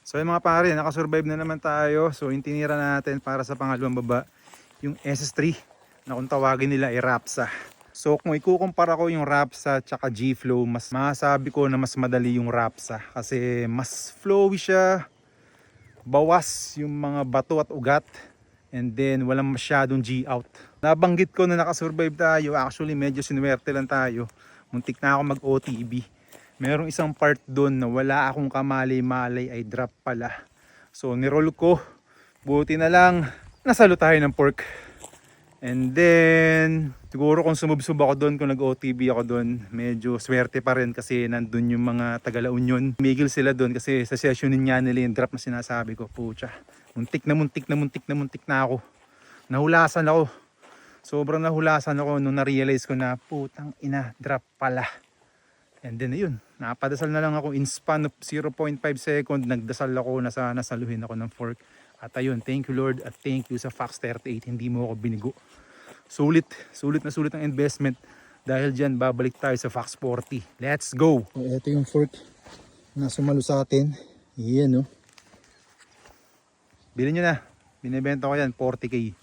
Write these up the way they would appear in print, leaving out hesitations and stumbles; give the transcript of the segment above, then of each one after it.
So yung mga pare, nakasurvive na naman tayo. So yung tinira natin para sa pangalawang baba, yung SS3 na kung tawagin nila ay Rapsa. So kung ikukumpara ko yung Rapsa tsaka G-Flow, mas masabi ko na mas madali yung Rapsa. Kasi mas flowy siya, bawas yung mga bato at ugat, and then walang masyadong G-out. Nabanggit ko na nakasurvive tayo, actually medyo sinuwerte lang tayo. Muntik na ako mag-OTB. Merong isang part doon na wala akong kamalay-malay ay drop pala. So niroll ko. Buti na lang nasalo tayo ng pork. And then siguro kung sumubsob ako doon, kung nag-OTB ako doon, medyo swerte pa rin kasi nandun yung mga taga La Union. Migil sila doon kasi sa sessionin nga nila yung drop na sinasabi ko. Pucha, muntik na ako. Nahulasan ako. Sobrang nahulasan ako nung na-realize ko na putang ina, drop pala. And then ayun, napadasal na lang ako in span of 0.5 second. Nagdasal ako na sana saluhin ako ng fork. At ayun, thank you Lord at thank you sa Fox 38. Hindi mo ako binigo. Sulit ang investment. Dahil dyan, babalik tayo sa Fox 40. Let's go! So, ito yung fork na sumalo sa atin. Yan, no? Bilhin nyo na. Binibenta ko yan, 40k.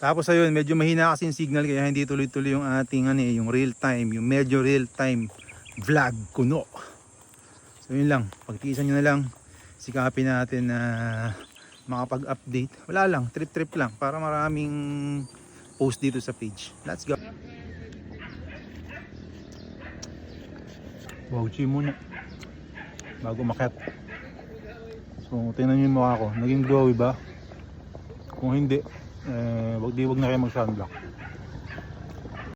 Tapos ayun, medyo mahina kasi yung signal kaya hindi tuloy-tuloy yung ating yung real time, yung medyo real time vlog kuno. So yun lang, pagtiisan nyo na lang, sikapin natin na makapag-update. Wala lang, trip lang para maraming post dito sa page. Let's go. Bauchi muna bago makat. So tingnan nyo yung mukha ko, naging glowy ba? Kung hindi, wag na kayo mag sunblock.